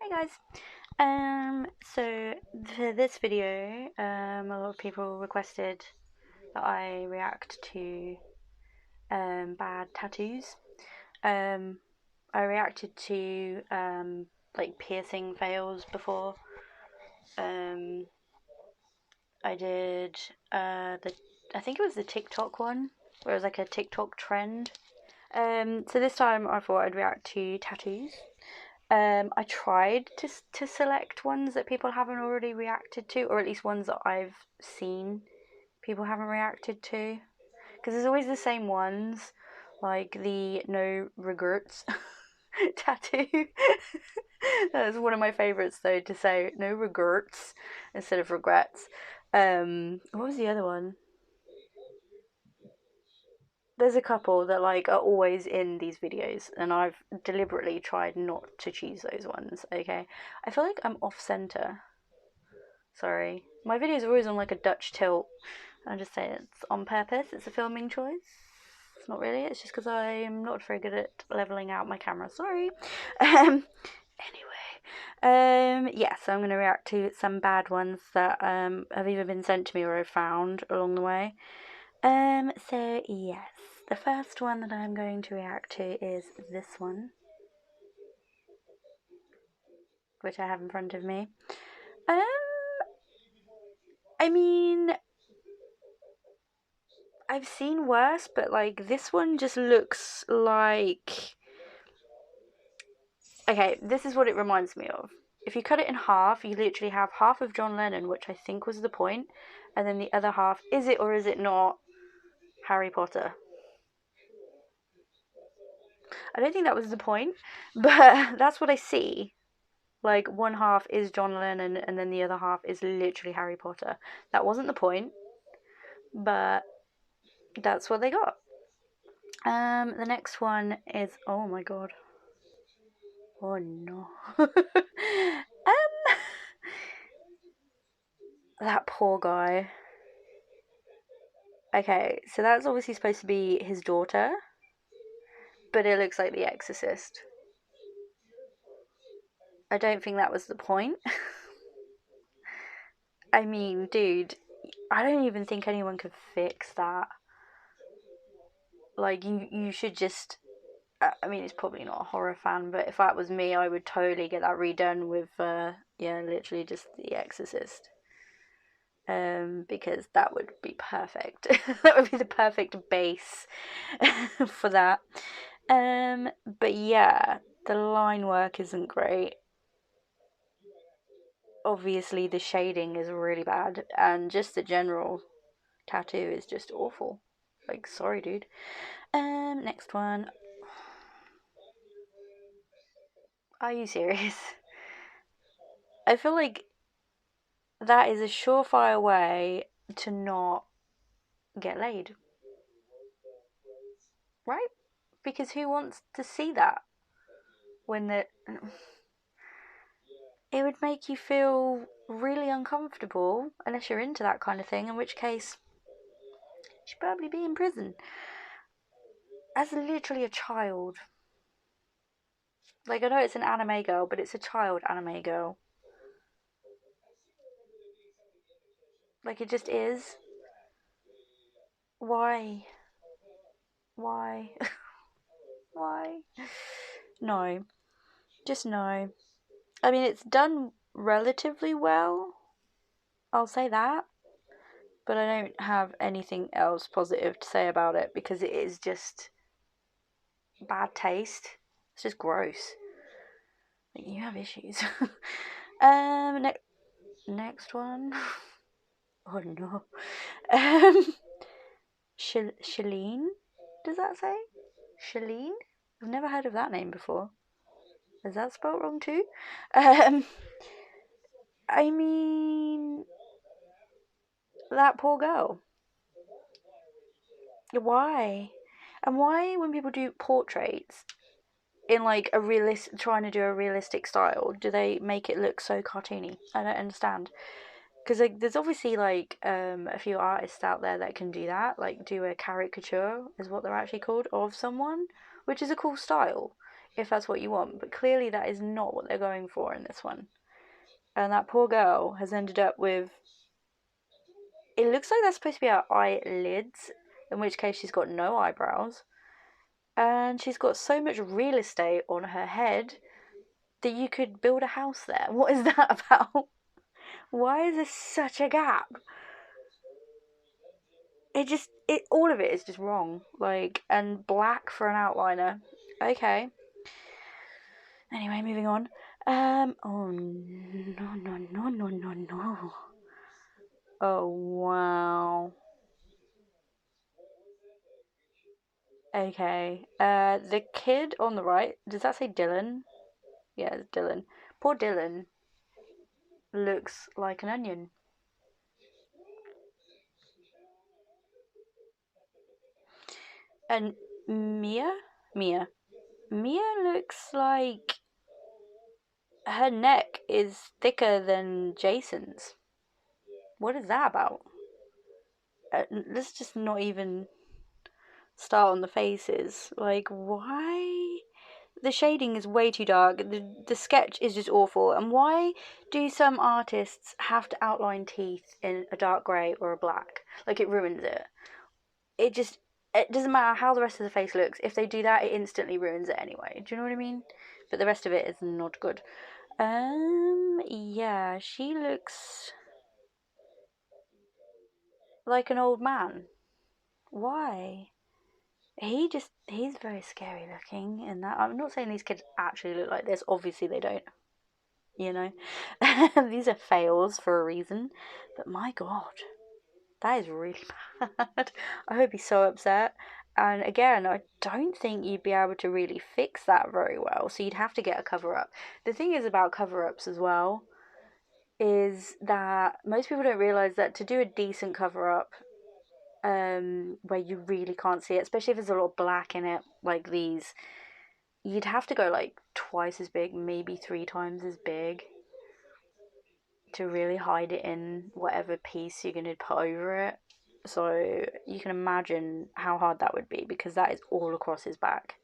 Hi guys. So for this video, a lot of people requested that I react to bad tattoos. Um, I reacted to like piercing fails before. Um, I did I think it was the TikTok one, where it was like a TikTok trend. So this time I thought I'd react to tattoos. I tried to select ones that people haven't already reacted to, or at least ones that I've seen people haven't reacted to, because there's always the same ones, like the no regrets tattoo. That's one of my favorites, though, to say no regrets instead of regrets. What was the other one? There's a couple that like are always in these videos, and I've deliberately tried not to choose those ones. Okay, I feel like I'm off center. Sorry, my videos are always on like a Dutch tilt. I just say it's on purpose. It's a filming choice. It's not really. It's just because I'm not very good at leveling out my camera. Sorry. Yeah. So I'm gonna react to some bad ones that have either been sent to me or I've found along the way. So yes, the first one that I'm going to react to is this one, which I have in front of me. Um, I mean, I've seen worse, but like this one just looks like. Okay, this is what it reminds me of. If you cut it in half, you literally have half of John Lennon, which I think was the point, and then the other half, is it or is it not Harry Potter? I don't think that was the point, but that's what I see. Like, one half is John Lennon and then the other half is literally Harry Potter. That wasn't the point, but that's what they got. The next one is, oh my god. Oh no. That poor guy. Okay, so that's obviously supposed to be his daughter, but it looks like The Exorcist. I don't think that was the point. I mean, dude, I don't even think anyone could fix that. Like, you should just. I mean, it's probably not a horror fan, but if that was me, I would totally get that redone with, yeah, literally just The Exorcist. Because that would be perfect. That would be the perfect base for that. But yeah, the line work isn't great. Obviously, the shading is really bad, and just the general tattoo is just awful. Like, sorry, dude. Next one. Are you serious? I feel like that is a surefire way to not get laid, right? Because who wants to see that when the it would make you feel really uncomfortable unless you're into that kind of thing, in which case you should probably be in prison. As literally a child. Like, I know it's an anime girl, but it's a child anime girl. Like, it just is. Why? Why? Why? No. Just no. I mean, it's done relatively well. I'll say that. But I don't have anything else positive to say about it because it is just bad taste. It's just gross. Like, you have issues. Next one. Oh no. Shalene? Does that say? Shalene? I've never heard of that name before. Is that spelled wrong too? Um, I mean, that poor girl. Why? And why, when people do portraits in like trying to do a realistic style, do they make it look so cartoony? I don't understand. Because like, there's obviously like a few artists out there that can do that, like do a caricature is what they're actually called of someone, which is a cool style. if that's what you want, but clearly that is not what they're going for in this one. And that poor girl has ended up with, it looks like that's supposed to be her eyelids, in which case she's got no eyebrows. And she's got so much real estate on her head that you could build a house there. What is that about? Why is there such a gap? All of it is just wrong. Like, and black for an outliner. Okay. Anyway, moving on. Oh no, no, no, no, no, no. Oh wow. Okay. The kid on the right, does that say Dylan? Yeah, it's Dylan. Poor Dylan looks like an onion. And Mia? Mia. Mia looks like her neck is thicker than Jason's. What is that about? Let's just not even start on the faces. Like, why? The shading is way too dark. The sketch is just awful. And why do some artists have to outline teeth in a dark grey or a black? Like, it ruins it. It doesn't matter how the rest of the face looks. If they do that, it instantly ruins it anyway. Do you know what I mean? But the rest of it is not good. Yeah, she looks like an old man. Why? He's very scary looking in that. I'm not saying these kids actually look like this. Obviously they don't. You know? These are fails for a reason. But my god, that is really bad. I hope he's so upset. And again, I don't think you'd be able to really fix that very well. So you'd have to get a cover up. The thing is about cover ups as well is that most people don't realize that to do a decent cover up, where you really can't see it, especially if there's a lot of black in it, like these, you'd have to go like twice as big, maybe 3 times as big, to really hide it in whatever piece you're going to put over it. So you can imagine how hard that would be, because that is all across his back.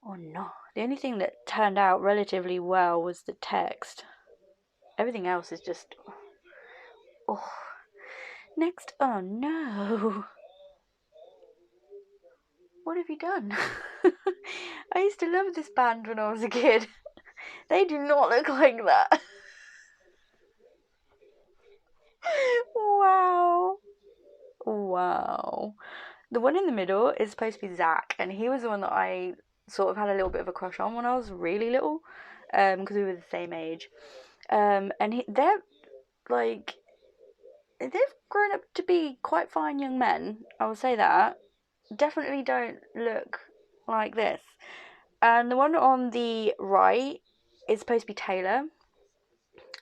Oh no. The only thing that turned out relatively well was the text. Everything else is just. Oh. Next. Oh no. What have you done? I used to love this band when I was a kid. They do not look like that. Wow. Wow. The one in the middle is supposed to be Zach, and he was the one that I sort of had a little bit of a crush on when I was really little, because we were the same age. They're like, they've grown up to be quite fine young men. I will say that. Definitely don't look like this. And the one on the right is supposed to be Taylor.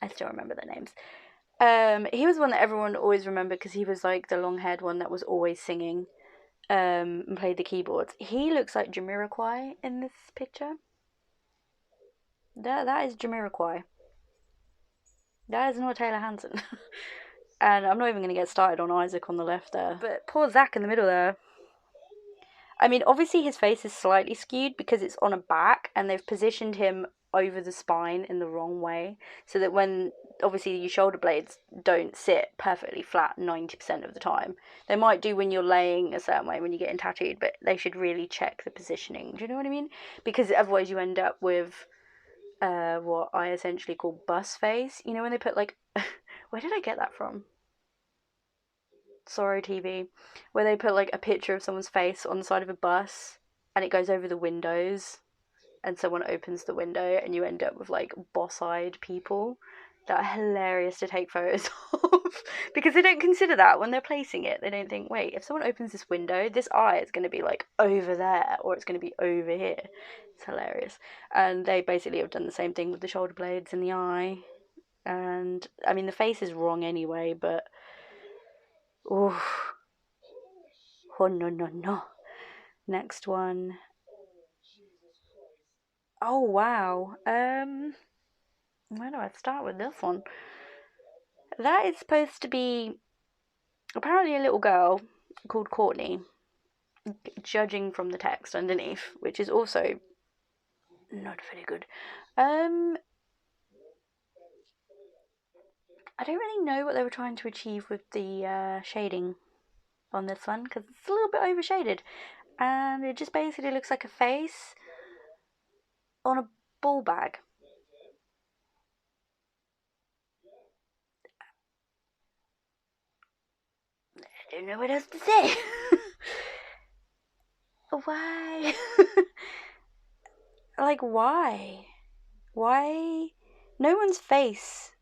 I still remember their names. He was one that everyone always remembered because he was like the long-haired one that was always singing, and played the keyboards. He looks like Jamiroquai in this picture. That is Jamiroquai. That is not Taylor Hanson. And I'm not even going to get started on Isaac on the left there. But poor Zach in the middle there. I mean, obviously his face is slightly skewed because it's on a back and they've positioned him over the spine in the wrong way, so that when obviously your shoulder blades don't sit perfectly flat 90% of the time. They might do when you're laying a certain way when you're getting tattooed, but they should really check the positioning. Do you know what I mean? Because otherwise you end up with what I essentially call bus face. You know when they put like where did I get that from? Sorry TV, where they put like a picture of someone's face on the side of a bus and it goes over the windows and someone opens the window and you end up with like boss-eyed people that are hilarious to take photos of, because they don't consider that when they're placing it. They don't think, wait, if someone opens this window, this eye is going to be like over there or it's going to be over here. It's hilarious. And they basically have done the same thing with the shoulder blades and the eye. And I mean the face is wrong anyway, but oh no, no, no. Next one. Oh wow. Where do I start with this one? That is supposed to be apparently a little girl called Courtney. judging from the text underneath, which is also not very good. I don't really know what they were trying to achieve with the shading on this one, because it's a little bit overshaded, and it just basically looks like a face on a ball bag. I don't know what else to say. Why? Like, why? Why? No one's face,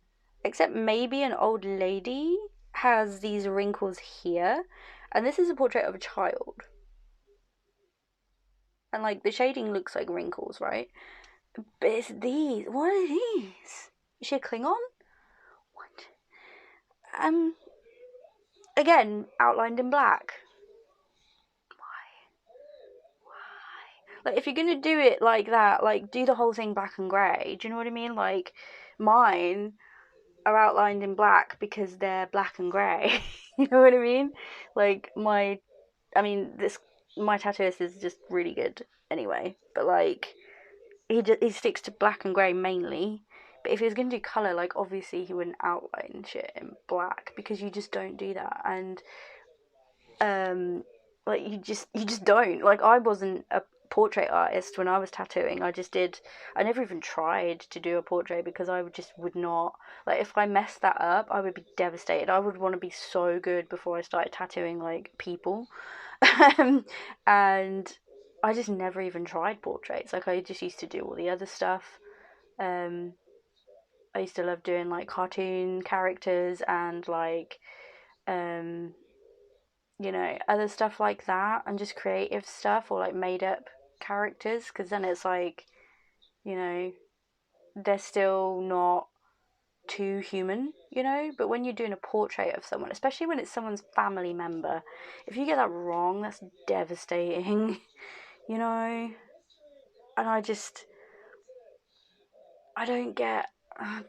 except maybe an old lady, has these wrinkles here. And this is a portrait of a child. And, like, the shading looks like wrinkles, right? But it's these. What are these? Is she a Klingon? What? Again, outlined in black. Like, if you're gonna do it like that, like, do the whole thing black and grey. Do you know what I mean? Like, mine are outlined in black because they're black and grey. You know what I mean? Like, my tattooist is just really good anyway. But, like, he sticks to black and grey mainly. But if he was gonna do colour, like, obviously he wouldn't outline shit in black, because you just don't do that. And like, you just don't. Like, I wasn't a portrait artist when I was tattooing. I never even tried to do a portrait, because I would not, like, if I messed that up, I would be devastated. I would want to be so good before I started tattooing, like, people. And I just never even tried portraits. Like, I just used to do all the other stuff. I used to love doing, like, cartoon characters and, like, other stuff like that, and just creative stuff, or, like, made up characters, because then it's like, they're still not too human, but when you're doing a portrait of someone, especially when it's someone's family member, if you get that wrong, that's devastating. you know and I don't get,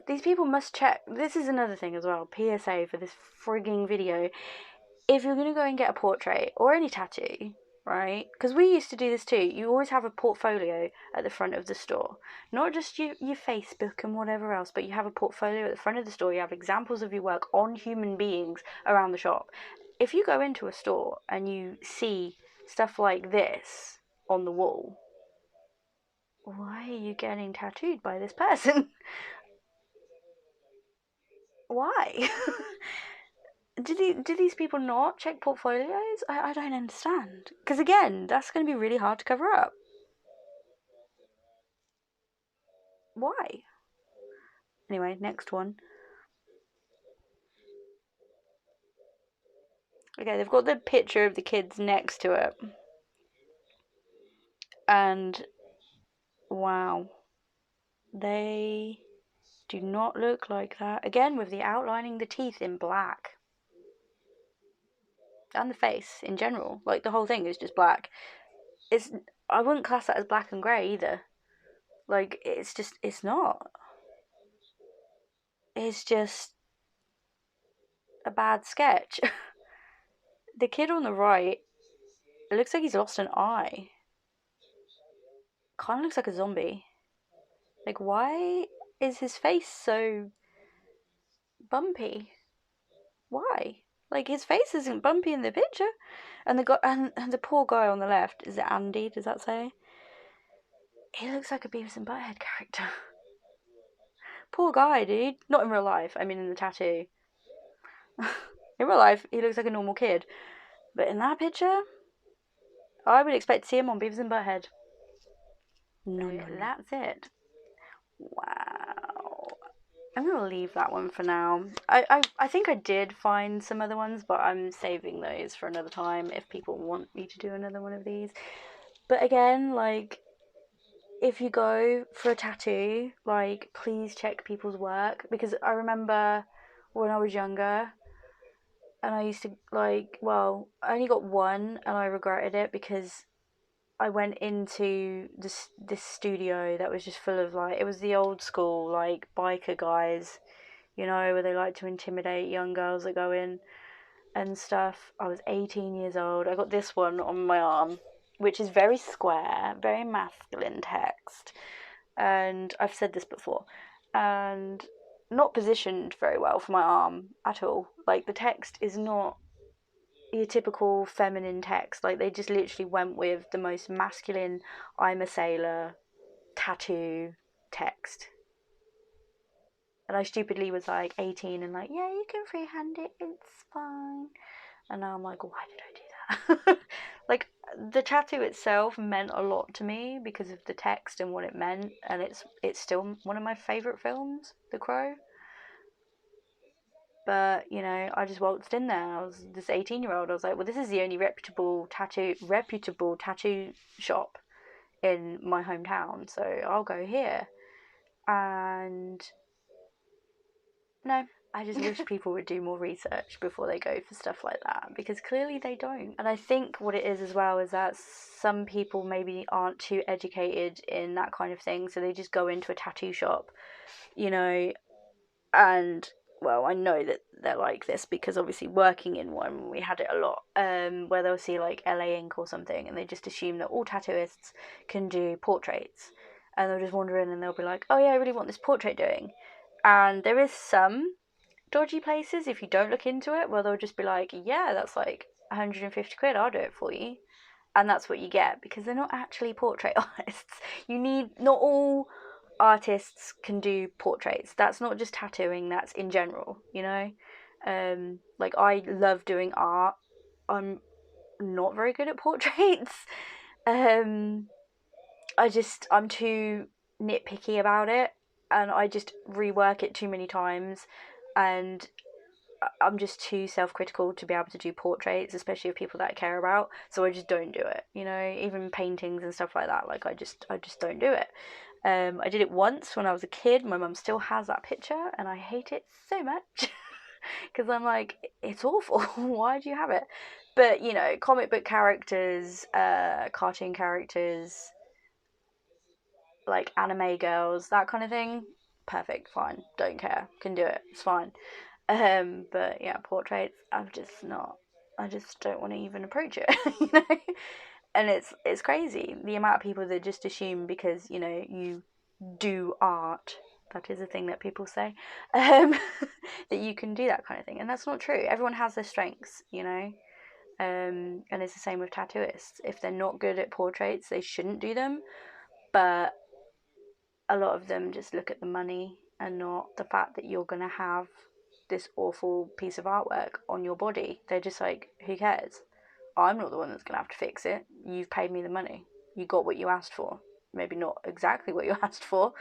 these people must check. This is another thing as well, PSA for this frigging video. If you're going to go and get a portrait or any tattoo, right? Because we used to do this too. You always have a portfolio at the front of the store. Not just your Facebook and whatever else, but you have a portfolio at the front of the store. You have examples of your work on human beings around the shop. If you go into a store and you see stuff like this on the wall, why are you getting tattooed by this person? Why? Do these people not check portfolios? I don't understand. Because, again, that's going to be really hard to cover up. Why? Anyway, next one. Okay, they've got the picture of the kids next to it. And, wow. They do not look like that. Again, with the outlining the teeth in black. And the face in general. Like, the whole thing is just black. I wouldn't class that as black and grey either. Like, it's not. It's just a bad sketch. The kid on the right, it looks like he's lost an eye. Kind of looks like a zombie. Like, why is his face so bumpy? Why? Like, his face isn't bumpy in the picture. And the guy, and the poor guy on the left, is it Andy? Does that say? He looks like a Beavis and Butthead character. Poor guy, dude. Not in real life. I mean, in the tattoo. In real life, he looks like a normal kid. But in that picture, I would expect to see him on Beavis and Butthead. No, that's it. Wow. I'm going to leave that one for now. I think I did find some other ones, but I'm saving those for another time if people want me to do another one of these. But again, like, if you go for a tattoo, like, please check people's work. Because I remember when I was younger, and I used to, like, well, I only got one, and I regretted it, because I went into this studio that was just full of, like, it was the old school, like, biker guys, where they like to intimidate young girls that go in. and stuff. I was 18 years old. I got this one on my arm, which is very square, very masculine text. And I've said this before. And not positioned very well for my arm at all. Like, the text is not your typical feminine text. Like, they just literally went with the most masculine "I'm a sailor" tattoo text. And I stupidly was like 18 and like, yeah, you can freehand it, it's fine. And now I'm like, why did I do that? Like, the tattoo itself meant a lot to me because of the text and what it meant, and it's still one of my favourite films, The Crow. But, you know, I just waltzed in there. I was this 18-year-old. I was like, well, this is the only reputable tattoo shop in my hometown, so I'll go here. And no, I just wish people would do more research before they go for stuff like that, because clearly they don't. And I think what it is as well is that some people maybe aren't too educated in that kind of thing, so they just go into a tattoo shop, you know, and well, I know that they're like this because obviously working in one, we had it a lot, where they'll see like LA Ink or something and they just assume that all tattooists can do portraits, and they'll just wander in and they'll be like, oh yeah, I really want this portrait doing. And there is some dodgy places if you don't look into it, where they'll just be like, yeah, that's like 150 quid, I'll do it for you. And that's what you get, because they're not actually portrait artists. Not all artists can do portraits. That's not just tattooing, that's in general, you know? Like, I love doing art. I'm not very good at portraits. um, I'm too nitpicky about it, and I just rework it too many times, and I'm just too self-critical to be able to do portraits, especially of people that I care about. So I just don't do it. You know, even paintings and stuff like that. Like, I just don't do it. I did it once when I was a kid. My mum still has that picture, and I hate it so much because I'm like, it's awful. Why do you have it? But, you know, comic book characters, cartoon characters, like anime girls, that kind of thing. Perfect, fine, don't care, can do it, it's fine. But yeah, portraits, I'm just not. I just don't want to even approach it, you know. And it's crazy the amount of people that just assume because, you know, you do art. That is a thing that people say, um, that you can do that kind of thing, and that's not true. Everyone has their strengths, you know. And it's the same with tattooists. If they're not good at portraits, they shouldn't do them. But a lot of them just look at the money and not the fact that you're going to have this awful piece of artwork on your body. They're just like, who cares? I'm not the one that's going to have to fix it. You've paid me the money. You got what you asked for. Maybe not exactly what you asked for,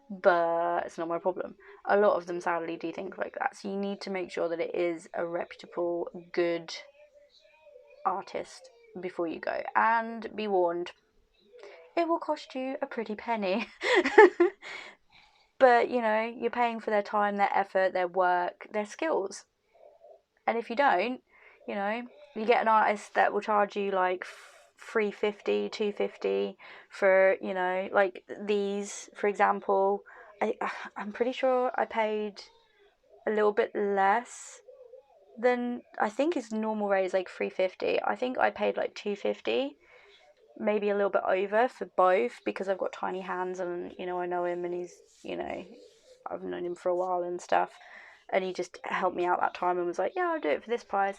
but it's not my problem. A lot of them sadly do think like that. So you need to make sure that it is a reputable, good artist before you go. And be warned, it will cost you a pretty penny. But, you know, you're paying for their time, their effort, their work, their skills. And if you don't, you know, you get an artist that will charge you like 350, 250 for, you know, like these, for example. I'm pretty sure I paid a little bit less than, I think his normal rate is like 350. I think I paid like 250, maybe a little bit over for both, because I've got tiny hands and, you know, I know him and he's, you know, I've known him for a while and stuff, and he just helped me out that time and was like, yeah, I'll do it for this price.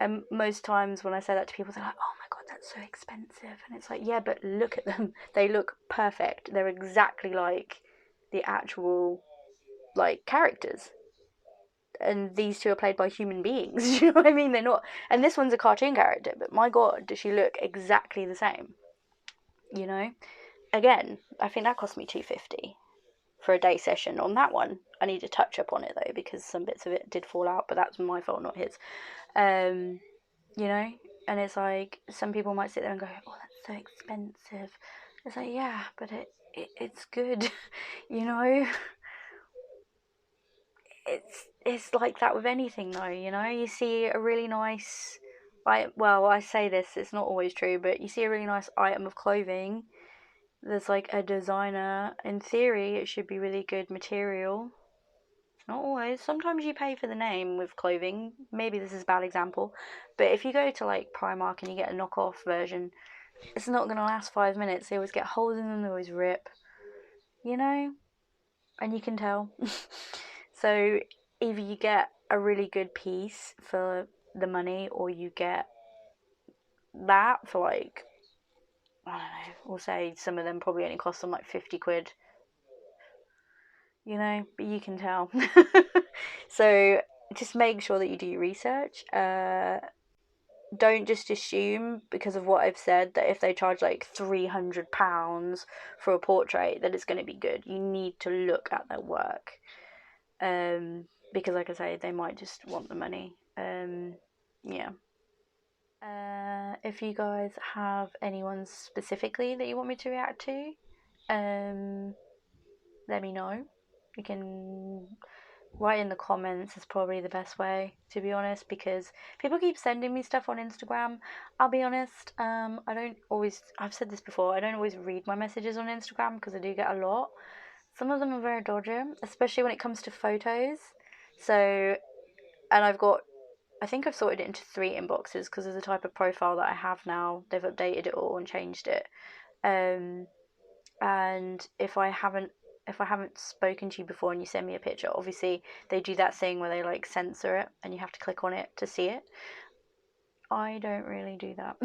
And most times when I say that to people, they're like, oh my god, that's so expensive. And it's like, yeah, but look at them, they look perfect, they're exactly like the actual like characters, and these two are played by human beings. You know what I mean? They're not, and this one's a cartoon character, but my god, does she look exactly the same, you know? Again, I think that cost me 250 for a day session on that one. I need to touch up on it though, because some bits of it did fall out, but that's my fault, not his. You know, and it's like some people might sit there and go, "Oh, that's so expensive." It's like, yeah, but it's good, you know. It's like that with anything though, you know. You see a really nice, I say this, it's not always true, but you see a really nice item of clothing. There's like a designer. In theory, it should be really good material. Not always. Sometimes you pay for the name with clothing. Maybe this is a bad example, but if you go to like Primark and you get a knockoff version, it's not gonna last 5 minutes. They always get holes in them. They always rip. You know, and you can tell. So either you get a really good piece for the money, or you get that for like, I don't know. We'll say some of them probably only cost them like 50 quid. But you can tell. So just make sure that you do your research. Don't just assume because of what I've said that if they charge like £300 for a portrait that it's going to be good. You need to look at their work, because like I say, they might just want the money. Yeah. If you guys have anyone specifically that you want me to react to, let me know. You can write in the comments is probably the best way, to be honest, because people keep sending me stuff on Instagram. I'll be honest, I don't always, I've said this before, I don't always read my messages on Instagram because I do get a lot. Some of them are very dodgy, especially when it comes to photos. So, and I think I've sorted it into 3 inboxes because of the type of profile that I have now. They've updated it all and changed it. And if I haven't spoken to you before and you send me a picture, obviously they do that thing where they like censor it and you have to click on it to see it. I don't really do that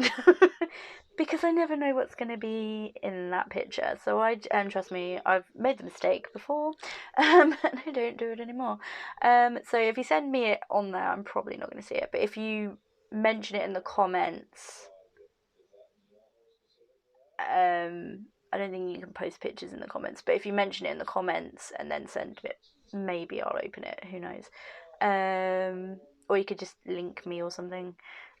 because I never know what's going to be in that picture. So trust me, I've made the mistake before, and I don't do it anymore. So if you send me it on there, I'm probably not going to see it. But if you mention it in the comments, I don't think you can post pictures in the comments, but if you mention it in the comments and then send it, maybe I'll open it. Who knows? Or you could just link me or something.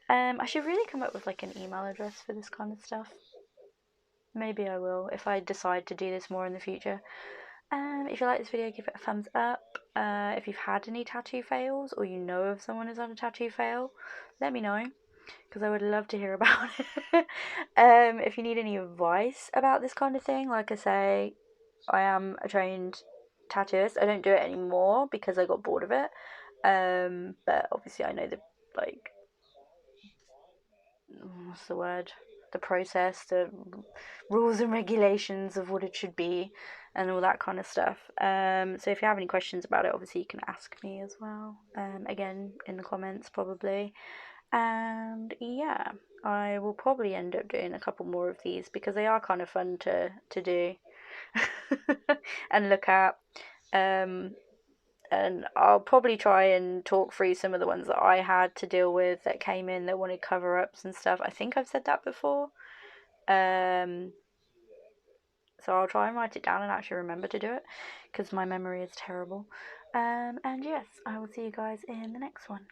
I should really come up with like an email address for this kind of stuff. Maybe I will if I decide to do this more in the future. If you like this video, give it a thumbs up. If you've had any tattoo fails or you know of someone who's had a tattoo fail, let me know because I would love to hear about it. If you need any advice about this kind of thing, like I say, I am a trained tattooist. I don't do it anymore because I got bored of it. But obviously I know the like what's the word? The process, the rules and regulations of what it should be, and all that kind of stuff. So if you have any questions about it, obviously you can ask me as well. Again in the comments probably. And yeah, I will probably end up doing a couple more of these because they are kind of fun to do and look at. And I'll probably try and talk through some of the ones that I had to deal with that came in that wanted cover ups and stuff. I think I've said that before. Um, so I'll try and write it down and actually remember to do it because my memory is terrible. And yes, I will see you guys in the next one.